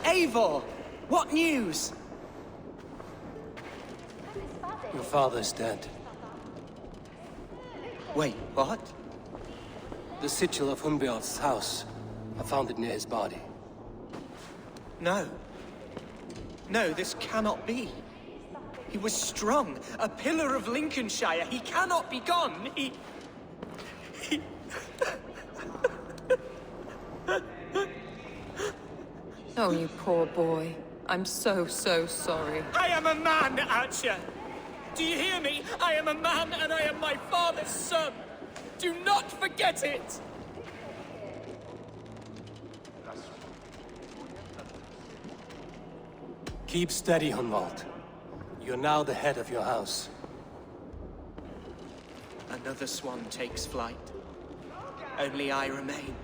Eivor! What news? Your father's dead. Wait, what? The sigil of Hunbjorn's house. I found it near his body. No. No, this cannot be. He was strong, a pillar of Lincolnshire. He cannot be gone. He... Oh, you poor boy. I'm so sorry. I am a man, Archer! Do you hear me? I am a man and I am my father's son! Do not forget it! Keep steady, Hunwald. You're now the head of your house. Another swan takes flight. Only I remain,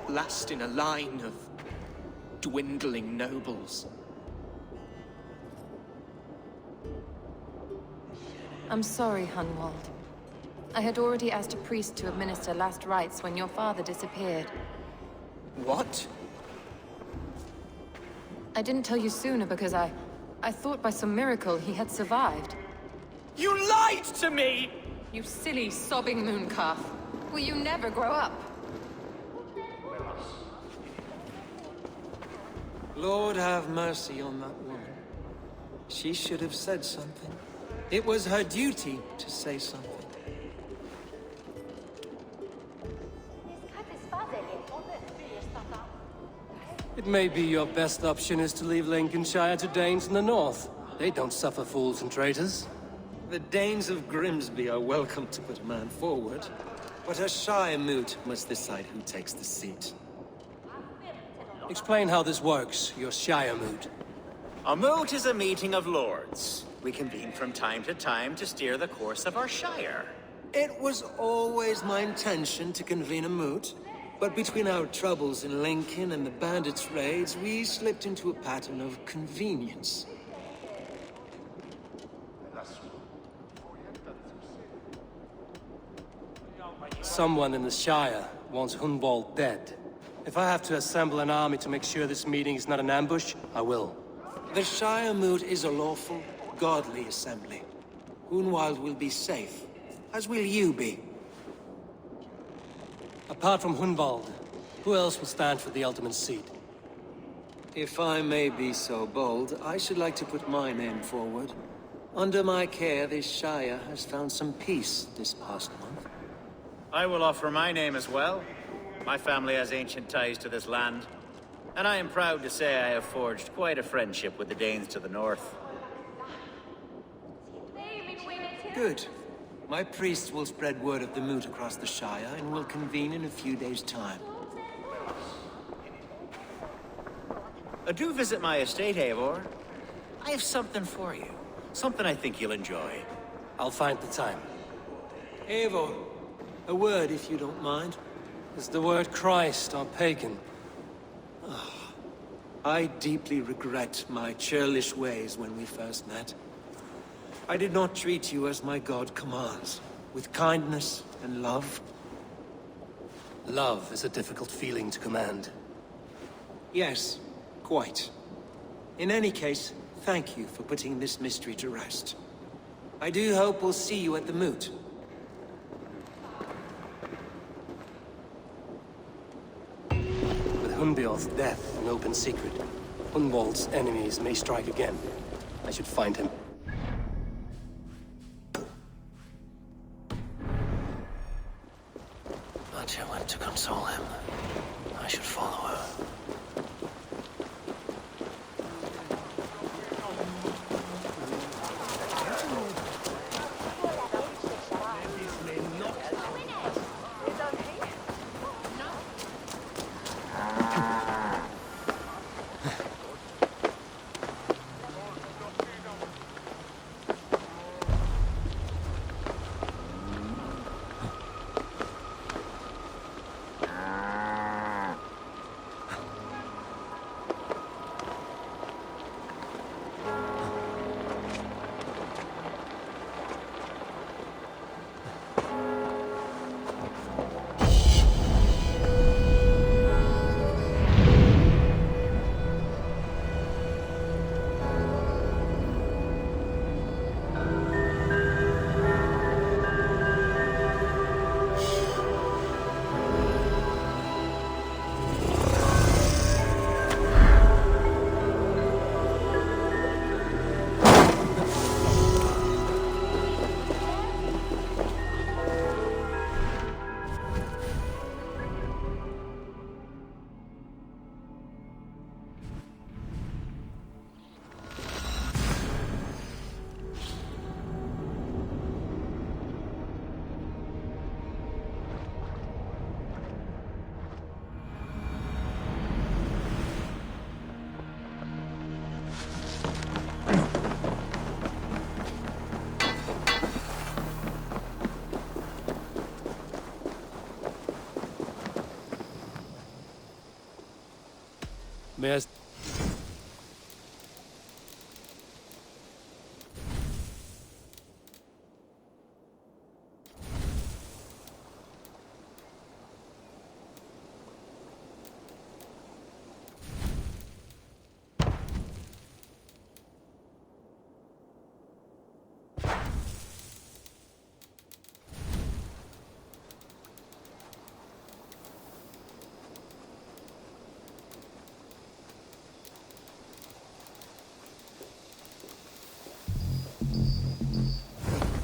last in a line of dwindling nobles. I'm sorry, Hunwald. I had already asked a priest to administer last rites when your father disappeared. What? I didn't tell you sooner because I thought by some miracle he had survived. You lied to me! You silly, sobbing mooncalf. Will you never grow up? Lord have mercy on that woman. She should have said something. It was her duty to say something. It may be your best option is to leave Lincolnshire to Danes in the north. They don't suffer fools and traitors. The Danes of Grimsby are welcome to put a man forward. But a Shire moot must decide who takes the seat. Explain how this works, your Shire moot. A moot is a meeting of lords. We convene from time to time to steer the course of our Shire. It was always my intention to convene a moot, but between our troubles in Lincoln and the bandits' raids, we slipped into a pattern of convenience. Someone in the Shire wants Hunwald dead. If I have to assemble an army to make sure this meeting is not an ambush, I will. The Shire moot is a lawful, godly assembly. Hunwald will be safe, as will you be. Apart from Hunwald, who else will stand for the Elderman's seat? If I may be so bold, I should like to put my name forward. Under my care, this Shire has found some peace this past month. I will offer my name as well. My family has ancient ties to this land, and I am proud to say I have forged quite a friendship with the Danes to the north. Good. My priests will spread word of the moot across the Shire, and will convene in a few days' time. Do visit my estate, Eivor. I have something for you. Something I think you'll enjoy. I'll find the time. Eivor, a word if you don't mind. Is the word Christ or pagan? I deeply regret my churlish ways when we first met. I did not treat you as my god commands, with kindness and love. Love is a difficult feeling to command. Yes, quite. In any case, thank you for putting this mystery to rest. I do hope we'll see you at the moot. With Hunbjorn's death an open secret, Hunwald's enemies may strike again. I should find him. Matya went to console him. I should follow her. May I...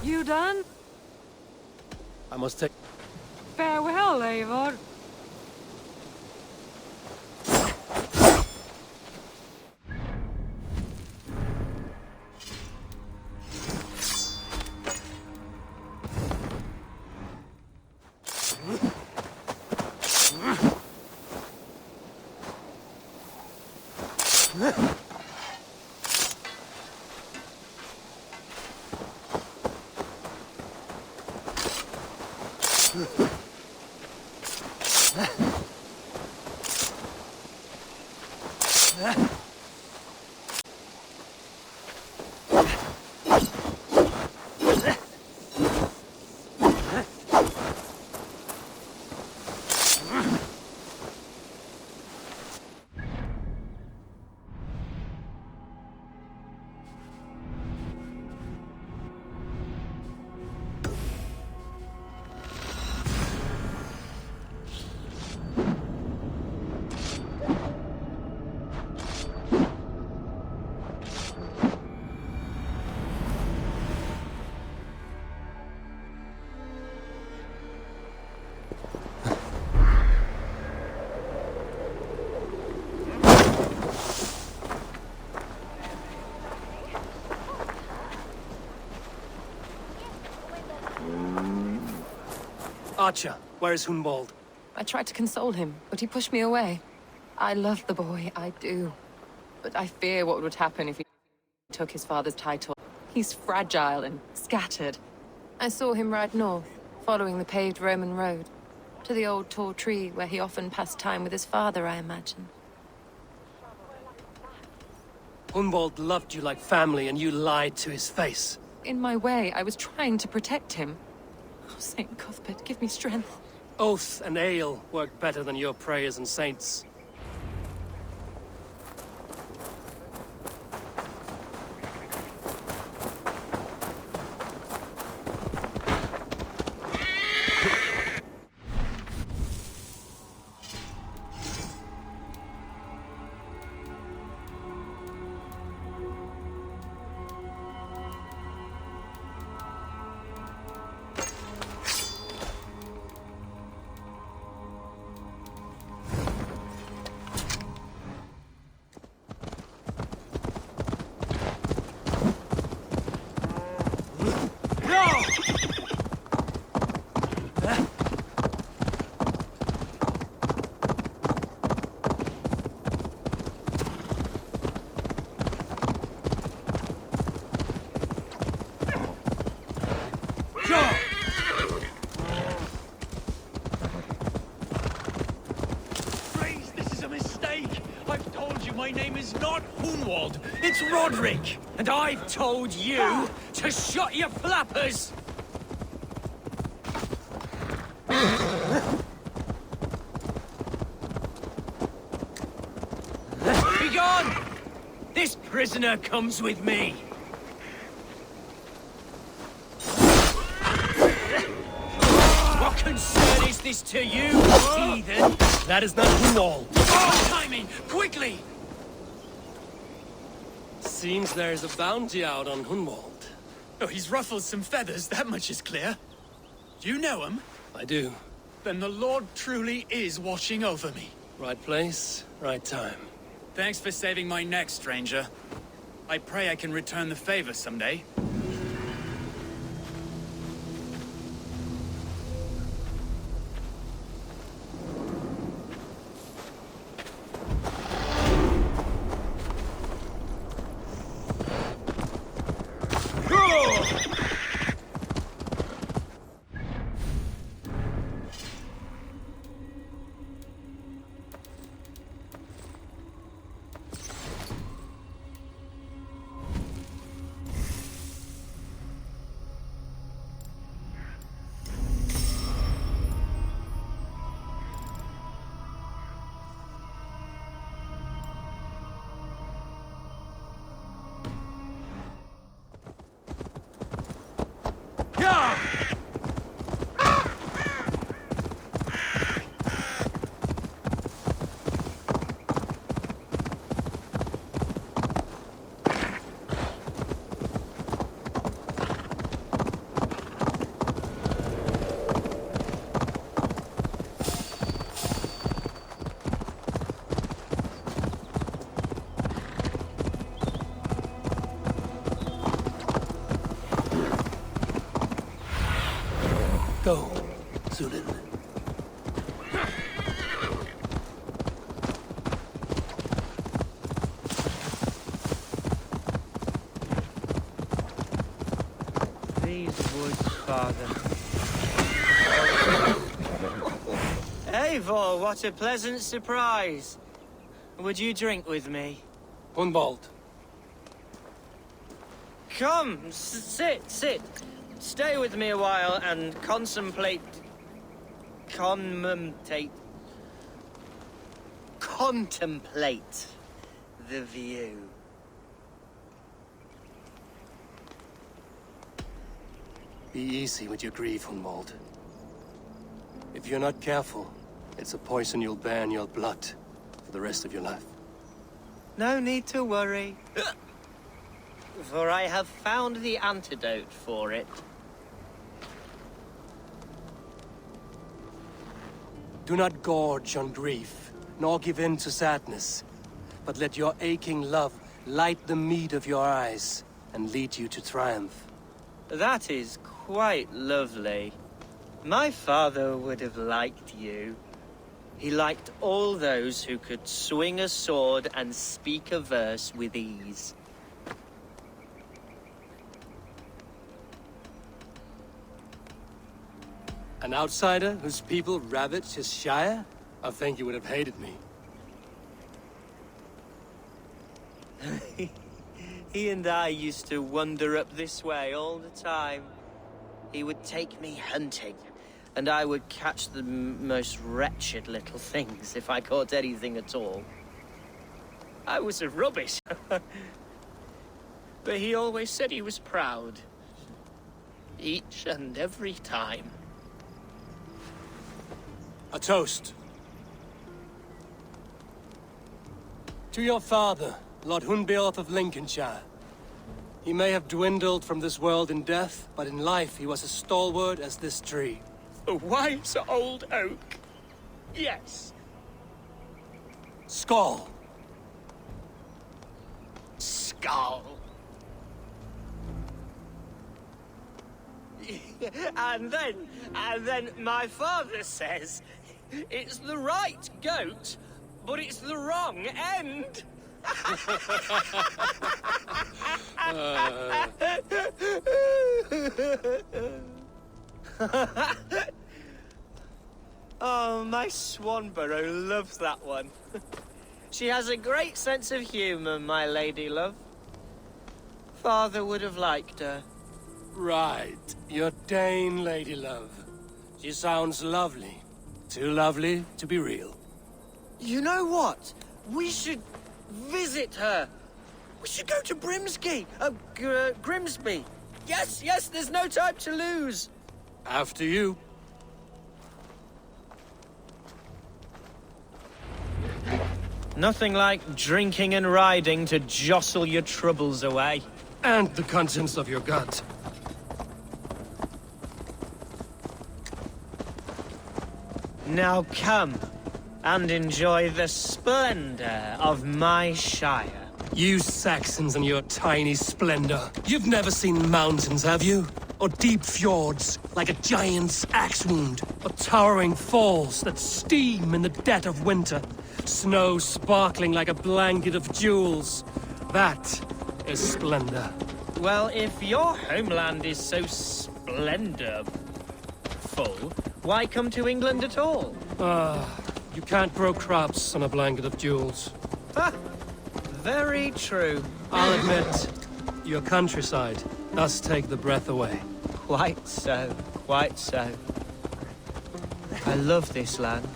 You done? I must take... Farewell, Eivor. Archer, where is Hunwald? I tried to console him, but he pushed me away. I love the boy, I do. But I fear what would happen if he took his father's title. He's fragile and scattered. I saw him ride north, following the paved Roman road. To the old tall tree where he often passed time with his father, I imagine. Hunwald loved you like family, and you lied to his face. In my way, I was trying to protect him. Oh, Saint Cuthbert, give me strength. Oath and ale work better than your prayers and saints. My name is not Hunwald, it's Roderick! And I've told you to shut your flappers! Be gone! This prisoner comes with me! What concern is this to you, heathen? That is not Hunwald. Oh, timing! Quickly! Seems there is a bounty out on Hunwald. Oh, he's ruffled some feathers, that much is clear. Do you know him? I do. Then the Lord truly is watching over me. Right place, right time. Thanks for saving my neck, stranger. I pray I can return the favor someday. Go, Zulin. father. Eivor, what a pleasant surprise. Would you drink with me? Hunwald. Come, sit. Stay with me a while and contemplate the view. Be easy with your grief, Hunwald. If you're not careful, it's a poison you'll bear in your blood for the rest of your life. No need to worry. For I have found the antidote for it. Do not gorge on grief, nor give in to sadness, but let your aching love light the mead of your eyes and lead you to triumph. That is quite lovely. My father would have liked you. He liked all those who could swing a sword and speak a verse with ease. An outsider whose people ravaged his shire? I think you would have hated me. He and I used to wander up this way all the time. He would take me hunting, and I would catch the most wretched little things if I caught anything at all. I was a rubbish. But he always said he was proud. Each and every time. A toast. To your father, Lord Hunbeorth of Lincolnshire. He may have dwindled from this world in death, but in life he was as stalwart as this tree. A wise old oak. Yes. Skull. Skull. And then my father says, it's the right goat, but it's the wrong end. Oh, my Swanborough loves that one. She has a great sense of humor, my lady love. Father would have liked her. Right. Your Dane lady love. She sounds lovely. Too lovely to be real. You know what? We should visit her. We should go to Grimsby. Yes, there's no time to lose. After you. Nothing like drinking and riding to jostle your troubles away. And the contents of your gut. Now come and enjoy the splendor of my shire. You Saxons and your tiny splendor. You've never seen mountains, have you? Or deep fjords, like a giant's axe wound. Or towering falls that steam in the dead of winter. Snow sparkling like a blanket of jewels. That is splendor. Well, if your homeland is so splendorful, why come to England at all? You can't grow crops on a blanket of jewels. Ha! Very true. I'll admit, your countryside does take the breath away. Quite so, quite so. I love this land.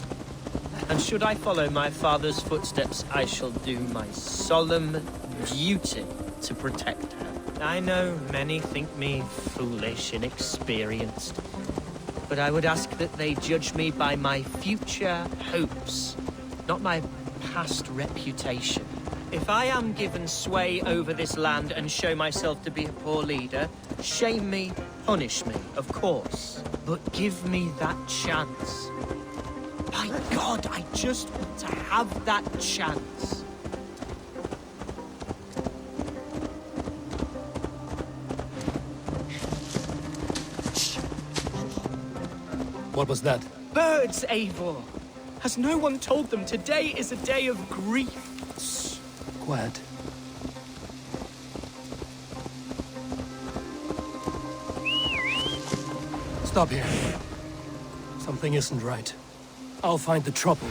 And should I follow my father's footsteps, I shall do my solemn duty to protect her. I know many think me foolish, inexperienced. But I would ask that they judge me by my future hopes, not my past reputation. If I am given sway over this land and show myself to be a poor leader, shame me, punish me, of course. But give me that chance. By God, I just want to have that chance. What was that? Birds, Eivor! Has no one told them today is a day of grief? Quiet. Stop here. Something isn't right. I'll find the trouble.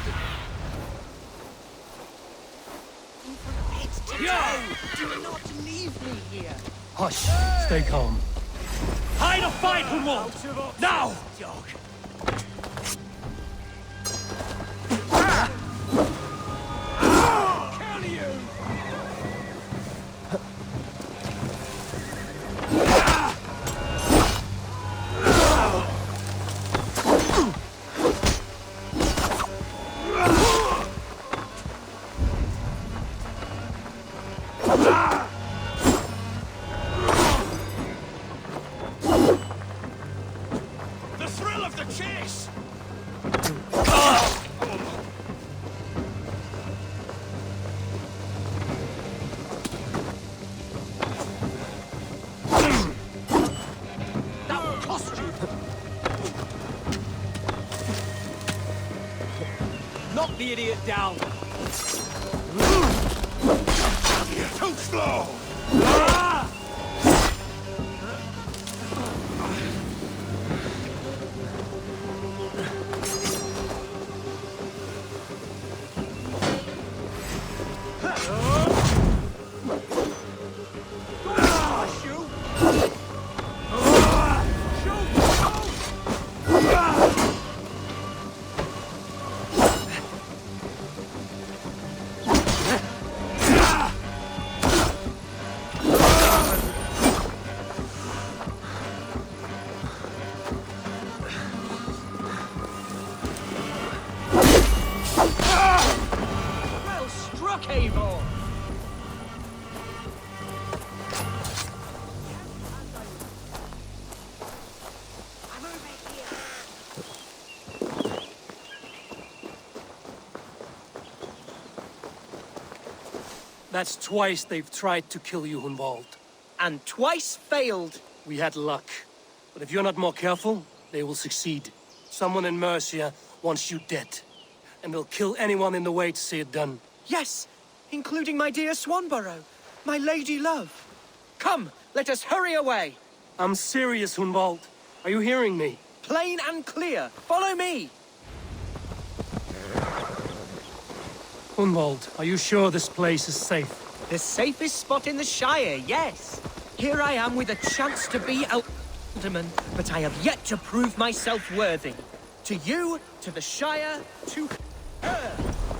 Do not leave me here! Hush. Stay calm. Hide a fight, Hunwald! Now! The thrill of the chase! That will cost you! Knock the idiot down! Too slow! Well struck, Eivor! That's twice they've tried to kill you, Hunwald. And twice failed! We had luck. But if you're not more careful, they will succeed. Someone in Mercia wants you dead. And they'll kill anyone in the way to see it done. Yes, including my dear Swanborough, my lady love. Come, let us hurry away! I'm serious, Hunwald. Are you hearing me? Plain and clear, follow me! Hunwald, are you sure this place is safe? The safest spot in the Shire, yes. Here I am with a chance to be Elderman, but I have yet to prove myself worthy. To you, to the Shire, to her.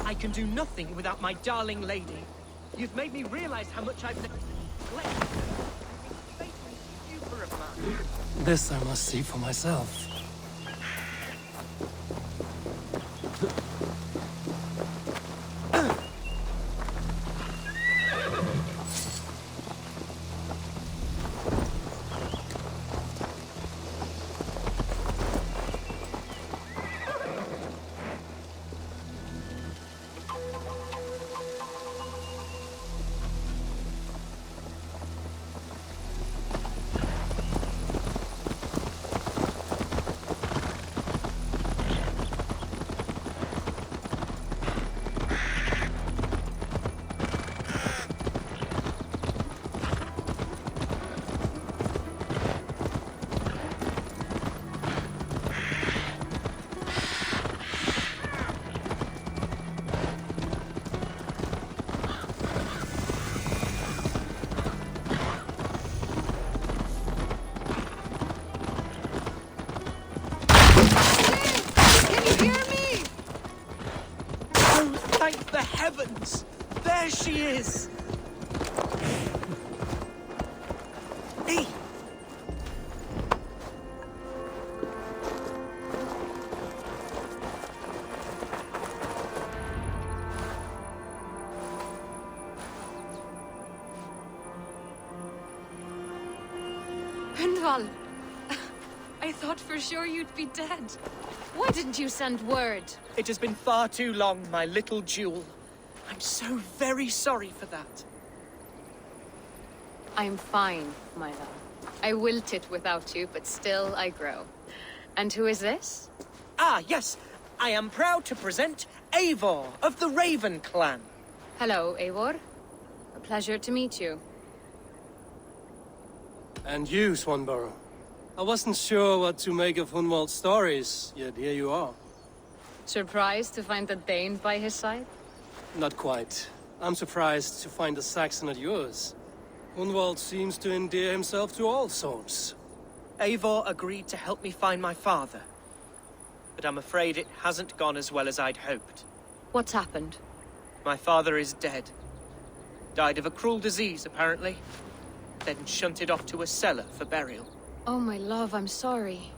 I can do nothing without my darling lady. You've made me realize how much I've neglected. You for a man. This I must see for myself. Thank the heavens! There she is! Hey! Hunwald! I thought for sure you'd be dead. Why didn't you send word? It has been far too long, my little jewel. I'm so very sorry for that. I'm fine, my love. I wilted without you, but still I grow. And who is this? Ah, yes. I am proud to present Eivor of the Raven clan. Hello, Eivor. A pleasure to meet you. And you, Swanborough. I wasn't sure what to make of Hunwald's stories, yet here you are. Surprised to find a Dane by his side? Not quite. I'm surprised to find a Saxon at yours. Hunwald seems to endear himself to all sorts. Eivor agreed to help me find my father. But I'm afraid it hasn't gone as well as I'd hoped. What's happened? My father is dead. Died of a cruel disease, apparently. Then shunted off to a cellar for burial. Oh, my love, I'm sorry.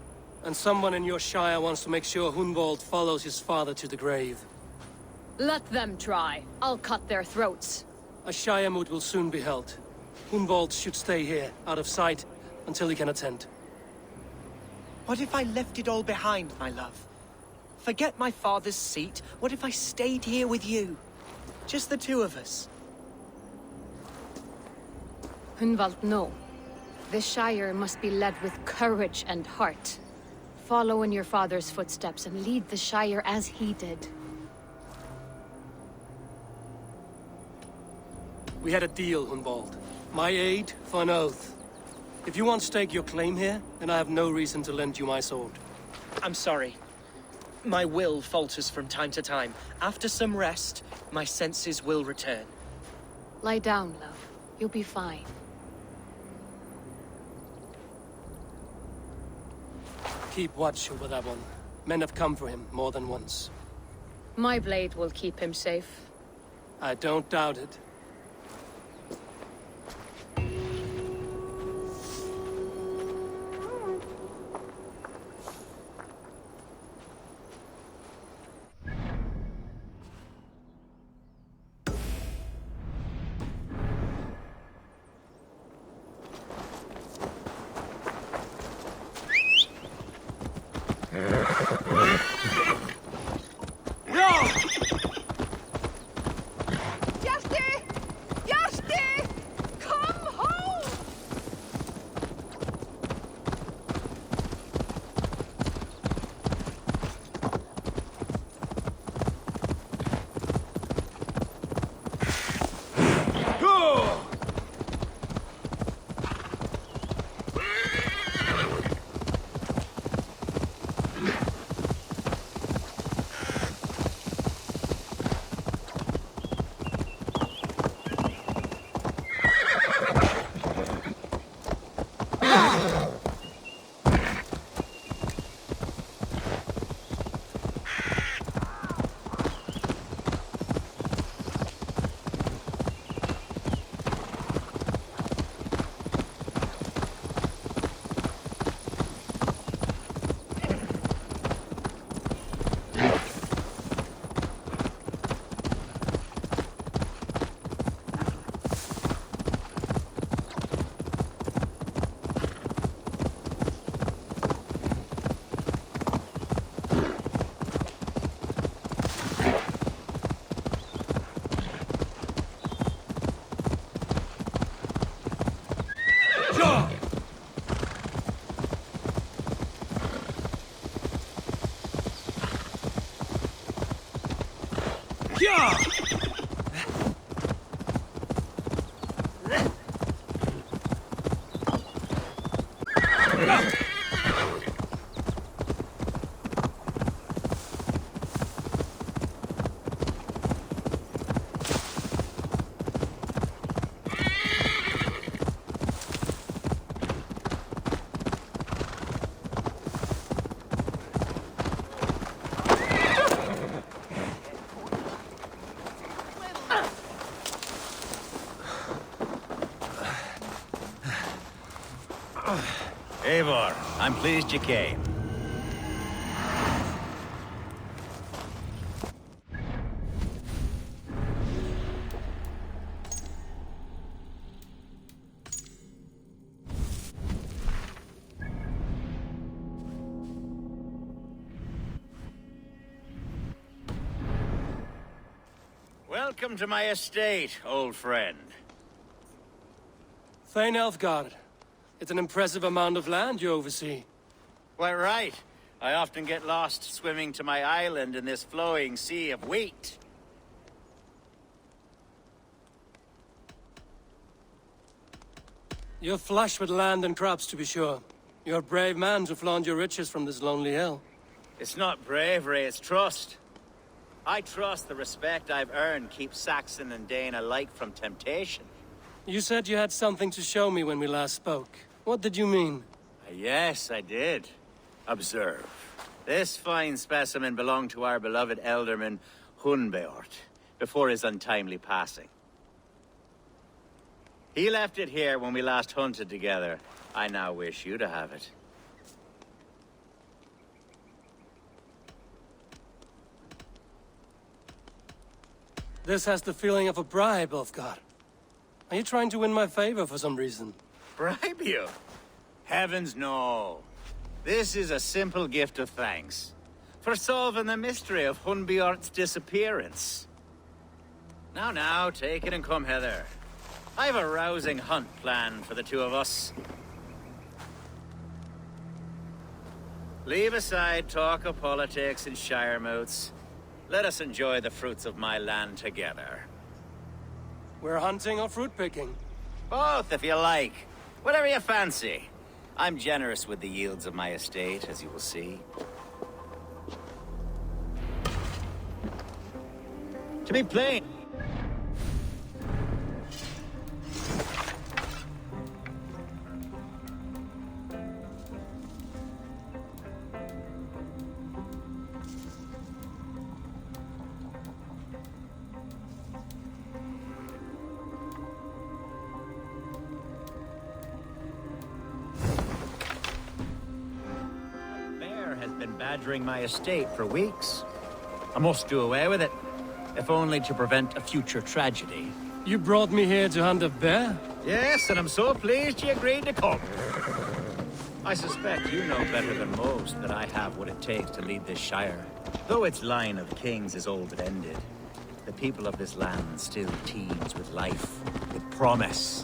And someone in your shire wants to make sure Hunwald follows his father to the grave. Let them try. I'll cut their throats. A shire moot will soon be held. Hunwald should stay here, out of sight, until he can attend. What if I left it all behind, my love? Forget my father's seat. What if I stayed here with you? Just the two of us. Hunwald, no. The Shire must be led with courage and heart. Follow in your father's footsteps and lead the Shire as he did. We had a deal, Hunwald. My aid for an oath. If you want to stake your claim here, then I have no reason to lend you my sword. I'm sorry. My will falters from time to time. After some rest, my senses will return. Lie down, love. You'll be fine. Keep watch over that one. Men have come for him more than once. My blade will keep him safe. I don't doubt it. Eivor, I'm pleased you came. Welcome to my estate, old friend. Thane Elfgard. It's an impressive amount of land you oversee. Quite right. I often get lost swimming to my island in this flowing sea of wheat. You're flush with land and crops, to be sure. You're a brave man to flaunt your riches from this lonely hill. It's not bravery, it's trust. I trust the respect I've earned keeps Saxon and Dane alike from temptation. You said you had something to show me when we last spoke. What did you mean? Yes, I did. Observe. This fine specimen belonged to our beloved Elderman, Hunbeort, before his untimely passing. He left it here when we last hunted together. I now wish you to have it. This has the feeling of a bribe, Ulfgar. Are you trying to win my favor for some reason? Bribe you? Heavens no. This is a simple gift of thanks for solving the mystery of Hunbeort's disappearance. Now, take it and come hither. I've a rousing hunt planned for the two of us. Leave aside talk of politics and shire moots. Let us enjoy the fruits of my land together. We're hunting or fruit picking? Both, if you like. Whatever you fancy. I'm generous with the yields of my estate, as you will see. To be plain. Badgering my estate for weeks. I must do away with it, if only to prevent a future tragedy. You brought me here to hunt a bear? Yes, and I'm so pleased you agreed to come. I suspect you know better than most that I have what it takes to lead this shire. Though its line of kings is old but ended, the people of this land still teems with life, with promise.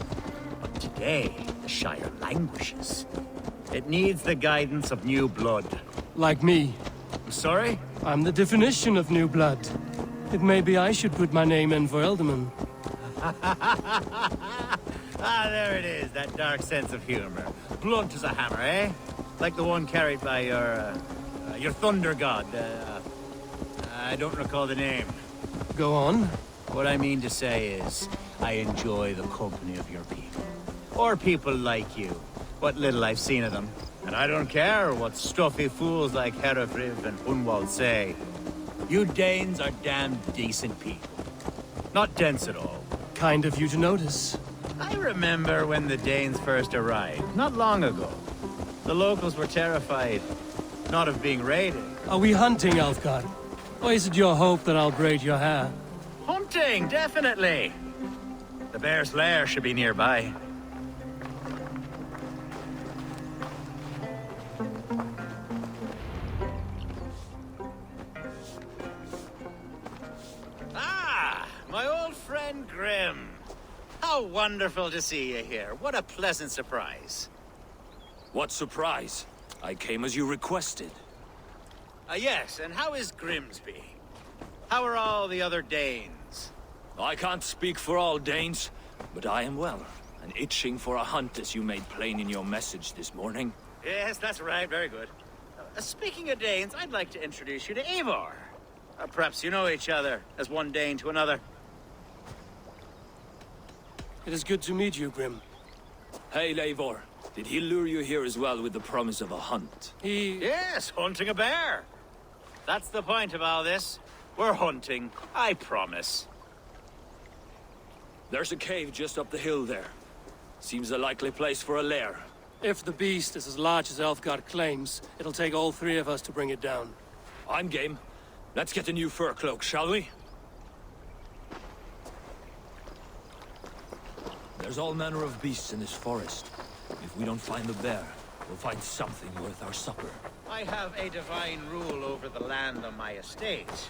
But today, the shire languishes. It needs the guidance of new blood. Like me. I'm sorry? I'm the definition of new blood. It may be I should put my name in for Elderman. There it is, that dark sense of humor. Blunt as a hammer, eh? Like the one carried by your thunder god. I don't recall the name. Go on. What I mean to say is, I enjoy the company of your people. Or people like you. What little I've seen of them. And I don't care what stuffy fools like Herefriv and Hunwald say. You Danes are damn decent people. Not dense at all. Kind of you to notice. I remember when the Danes first arrived, not long ago. The locals were terrified, not of being raided. Are we hunting, Ulfgar? Or is it your hope that I'll braid your hair? Hunting, definitely! The bear's lair should be nearby. My old friend Grim. How wonderful to see you here. What a pleasant surprise. What surprise? I came as you requested. Yes, and how is Grimsby? How are all the other Danes? I can't speak for all Danes, but I am well, and itching for a hunt as you made plain in your message this morning. Yes, that's right. Very good. Speaking of Danes, I'd like to introduce you to Eivor. Perhaps you know each other, as one Dane to another. It is good to meet you, Grim. Hey, Eivor. Did he lure you here as well with the promise of a hunt? Yes, hunting a bear. That's the point of all this. We're hunting, I promise. There's a cave just up the hill there. Seems a likely place for a lair. If the beast is as large as Elfgard claims, it'll take all three of us to bring it down. I'm game. Let's get a new fur cloak, shall we? There's all manner of beasts in this forest. If we don't find the bear, we'll find something worth our supper. I have a divine rule over the land on my estate.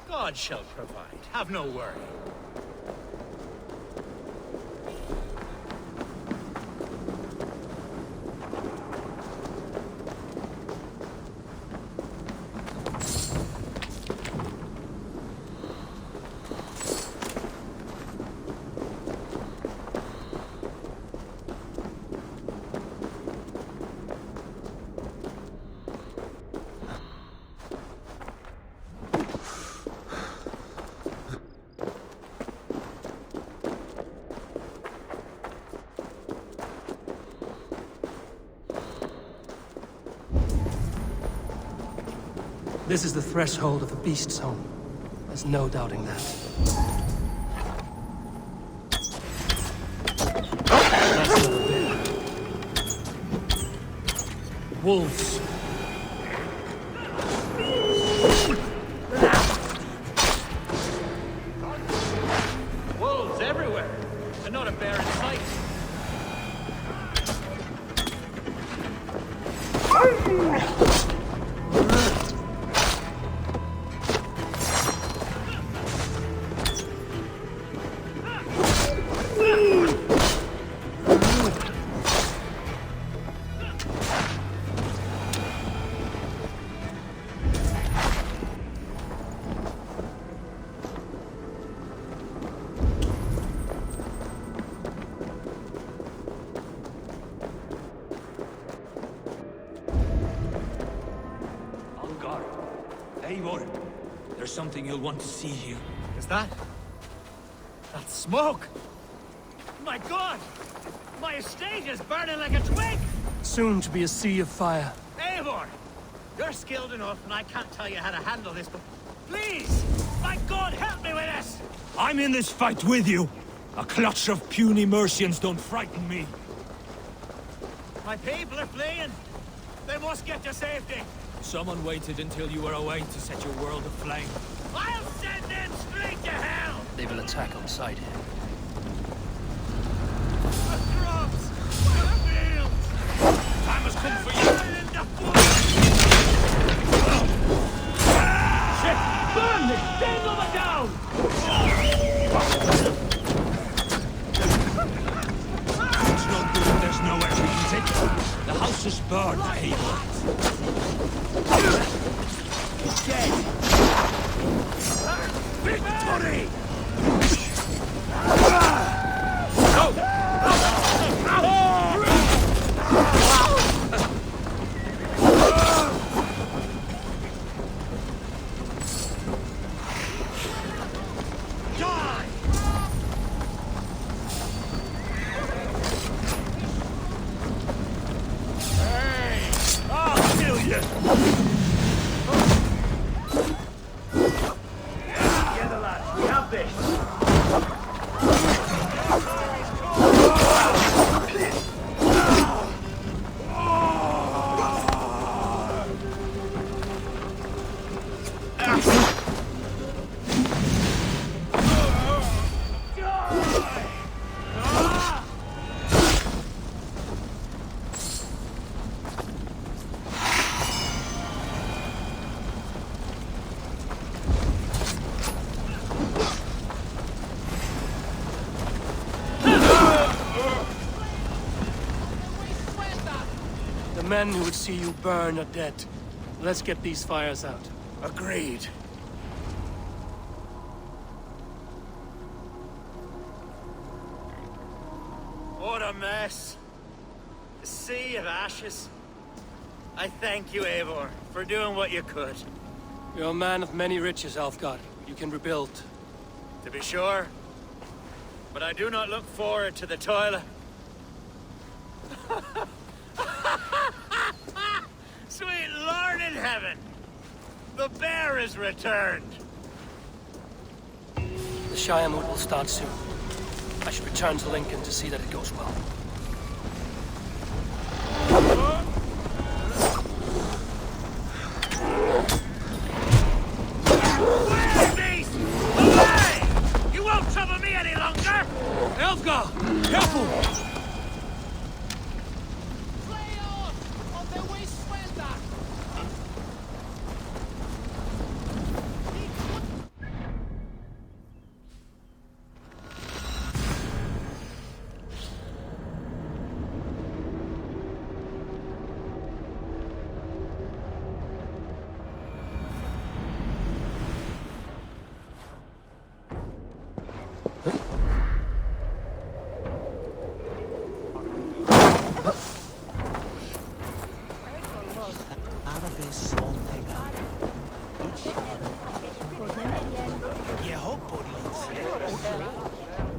God shall provide. Have no worry. This is the threshold of the Beast's home. There's no doubting that. That's not a bear. Wolves. Wolves everywhere, and not a bear in sight. Eivor, there's something you'll want to see here. Is that? That's smoke! My god! My estate is burning like a twig! Soon to be a sea of fire. Eivor! You're skilled enough, and I can't tell you how to handle this, but please! My god, help me with this! I'm in this fight with you! A clutch of puny Mercians don't frighten me. My people are fleeing! They must get to safety! Someone waited until you were away to set your world aflame. I'll send them straight to hell! They will attack on sight. The crops! The fields! Time has come for you! Burn in the Shit! Burn this! Stand over down! It's no good if there's nowhere to eat it. The house is burned, Eivor. He's dead! Victory! The men who would see you burn are dead. Let's get these fires out. Agreed. What a mess. A sea of ashes. I thank you, Eivor, for doing what you could. You're a man of many riches, Alfgard. You can rebuild. To be sure. But I do not look forward to the toil. Sweet Lord in heaven! The bear is returned! The Shire mood will start soon. I should return to Lincoln to see that it goes well. Wild beast! Away! You won't trouble me any longer! Elfgar! Careful!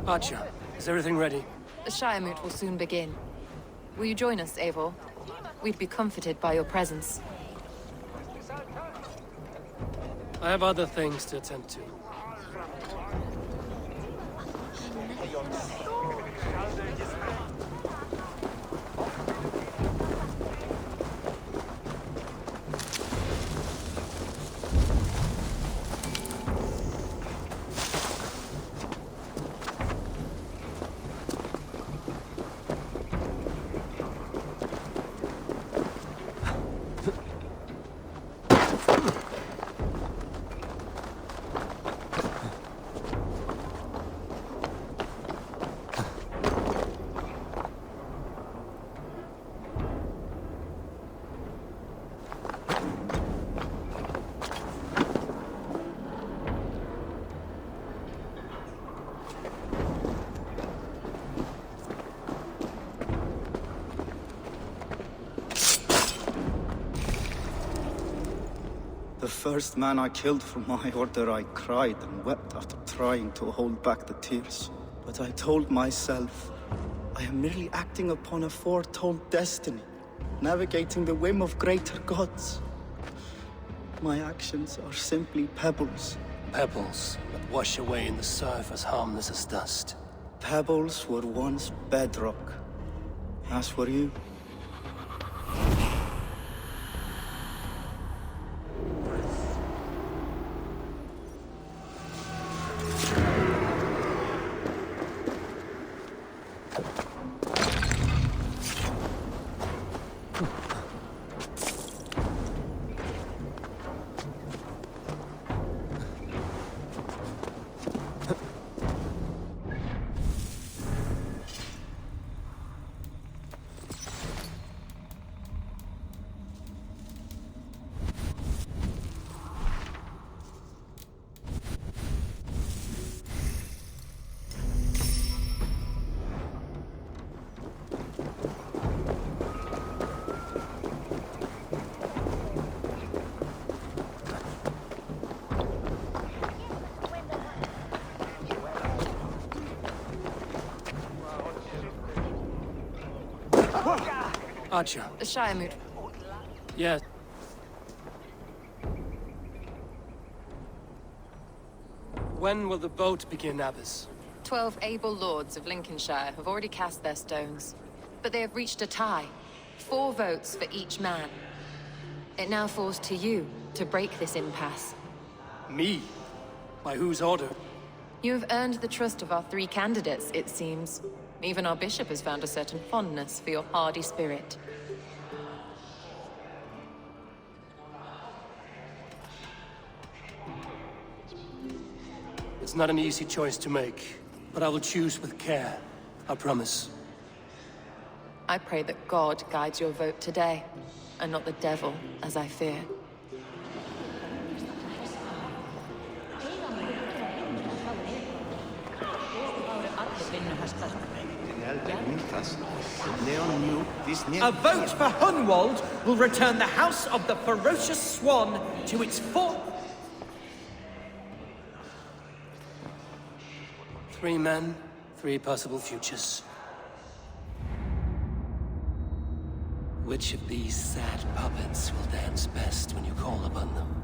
Archer, is everything ready? The Shire moot will soon begin. Will you join us, Eivor? We'd be comforted by your presence. I have other things to attend to. The first man I killed for my order, I cried and wept after trying to hold back the tears. But I told myself, I am merely acting upon a foretold destiny, navigating the whim of greater gods. My actions are simply pebbles. Pebbles that wash away in the surf as harmless as dust. Pebbles were once bedrock, as were you. Archer. Shiremoot. Yes. When will the vote begin, Abbess? 12 able lords of Lincolnshire have already cast their stones, but they have reached a tie. 4 votes for each man. It now falls to you to break this impasse. Me? By whose order? You have earned the trust of our 3 candidates, it seems. Even our bishop has found a certain fondness for your hardy spirit. It's not an easy choice to make, but I will choose with care. I promise. I pray that God guides your vote today, and not the devil, as I fear. A vote for Hunwald will return the House of the Ferocious Swan to its full... 3 men, 3 possible futures. Which of these sad puppets will dance best when you call upon them?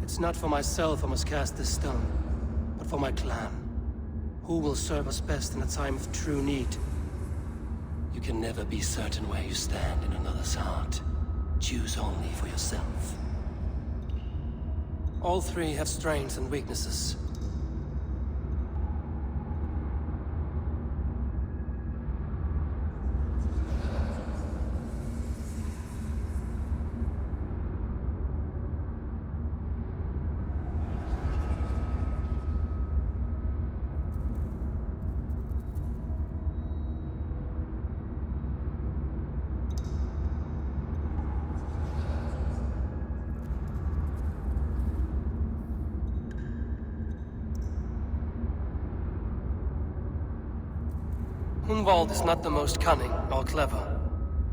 It's not for myself I must cast this stone, but for my clan. Who will serve us best in a time of true need? You can never be certain where you stand in another's heart. Choose only for yourself. All 3 have strengths and weaknesses. Hunwald is not the most cunning or clever,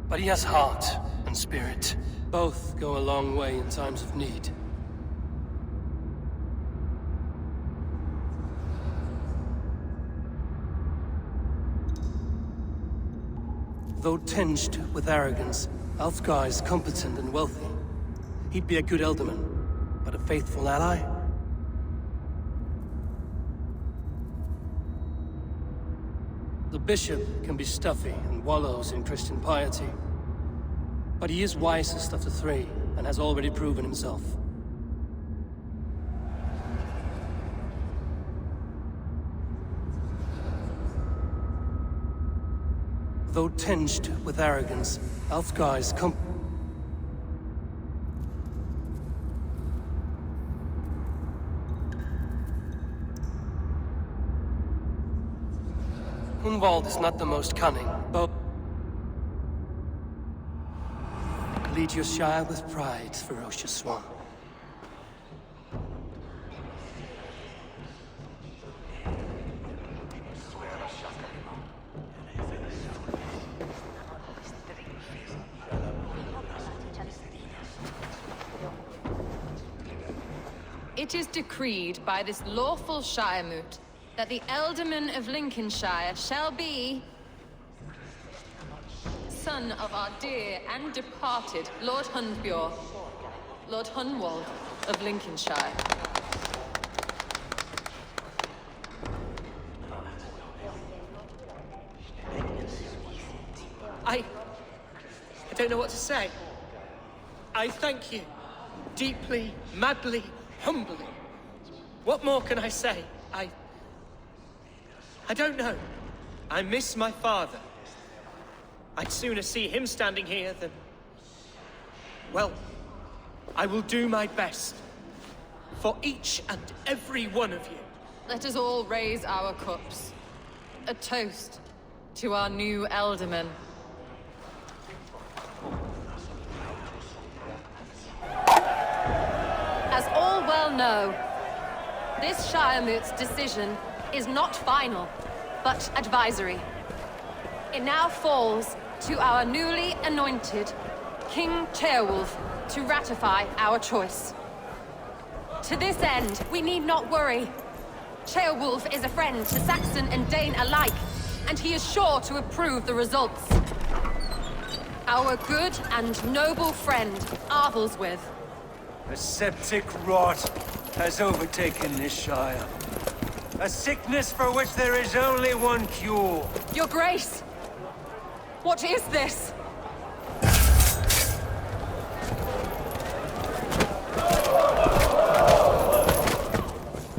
but he has heart and spirit. Both go a long way in times of need. Though tinged with arrogance, Alfgar is competent and wealthy. He'd be a good Elderman. but a faithful ally. The bishop can be stuffy and wallows in Christian piety. But he is wisest of the three, and has already proven himself. Though tinged with arrogance, Alfgar's Hunwald is not the most cunning, but lead your Shire with pride, ferocious swan. It is decreed by this lawful Shiremoot that the Elderman of Lincolnshire shall be son of our dear and departed Lord Hunbjorn, Lord Hunwald of Lincolnshire. I don't know what to say. I thank you. Deeply, madly, humbly. What more can I say? I don't know. I miss my father. I'd sooner see him standing here than... Well, I will do my best. For each and every one of you. Let us all raise our cups. A toast to our new Elderman. As all well know, this Shiremoot's decision is not final, but advisory. It now falls to our newly anointed King Ceolwulf to ratify our choice. To this end, we need not worry. Ceolwulf is a friend to Saxon and Dane alike, and he is sure to approve the results. Our good and noble friend, Arthelswith. A septic rot has overtaken this Shire. A sickness for which there is only one cure. Your Grace! What is this?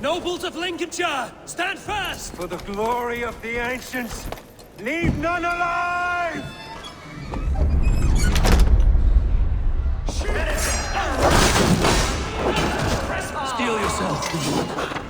Nobles of Lincolnshire, stand fast! For the glory of the ancients, leave none alive! Steel yourself.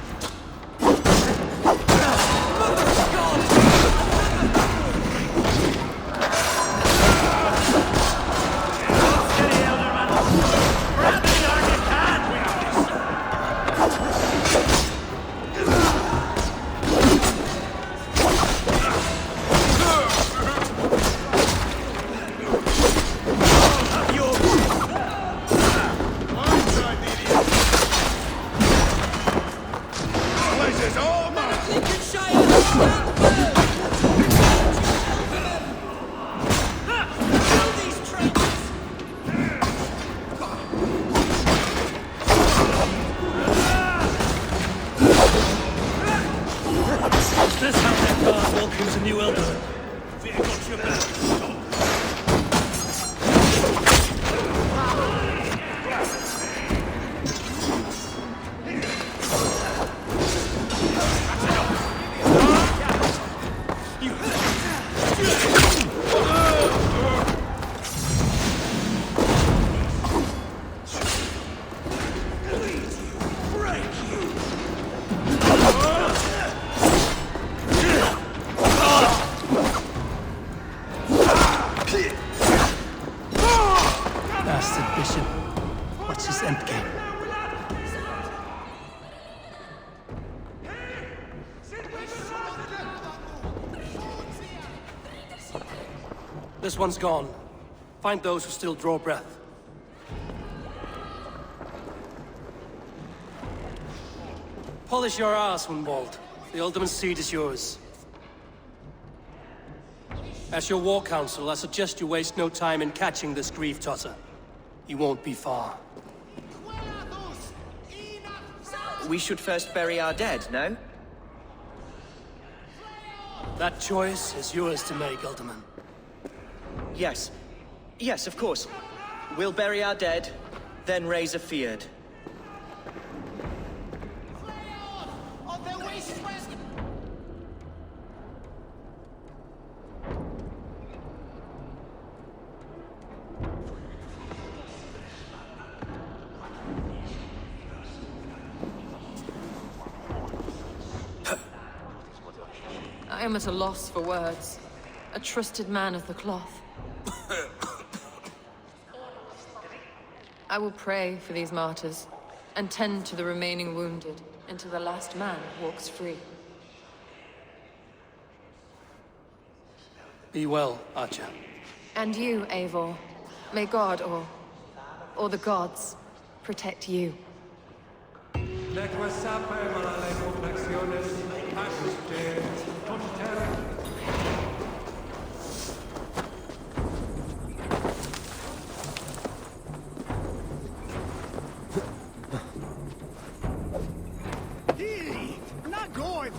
This one's gone. Find those who still draw breath. Polish your ass, Hunwald. The Alderman's seat is yours. As your war council, I suggest you waste no time in catching this grief tosser. He won't be far. we should first bury our dead, no? That choice is yours to make, Elderman. Yes. Yes, of course. We'll bury our dead, then raise a feard. I am at a loss for words. A trusted man of the cloth. I will pray for these martyrs, and tend to the remaining wounded, until the last man walks free. Be well, Archer. And you, Eivor. May God, or the gods, protect you. Not going!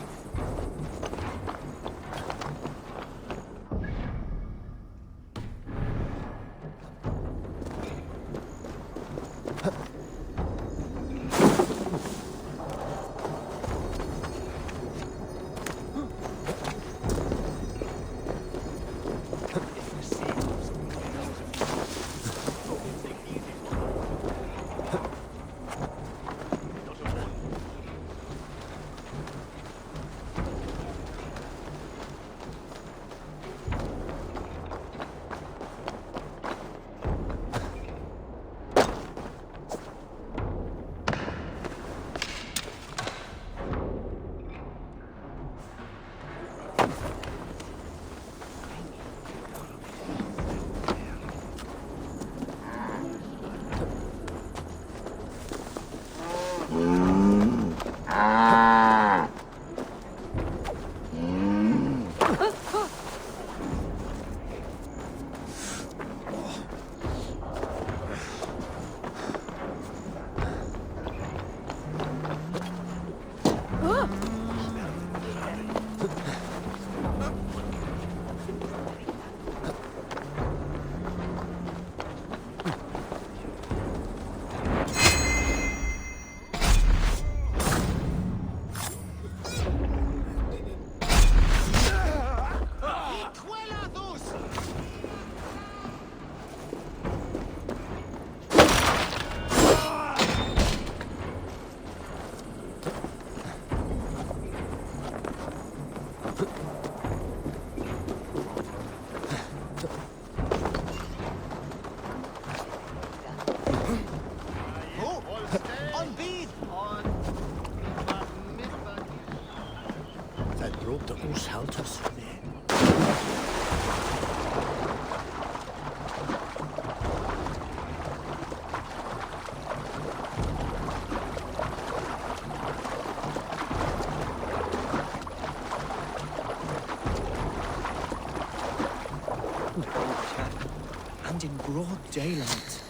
And in broad daylight.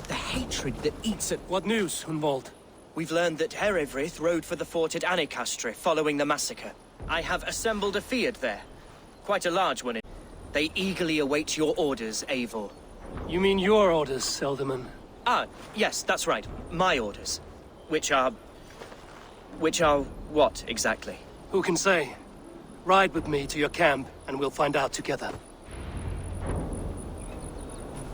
The hatred that eats at... What news, Hunwald? We've learned that Herewrith rode for the fort at Annikastre following the massacre. I have assembled a feard there. Quite a large one. They eagerly await your orders, Eivor. You mean your orders, Elderman? Ah, yes, that's right. My orders. Which are what, exactly? Who can say? Ride with me to your camp, and we'll find out together.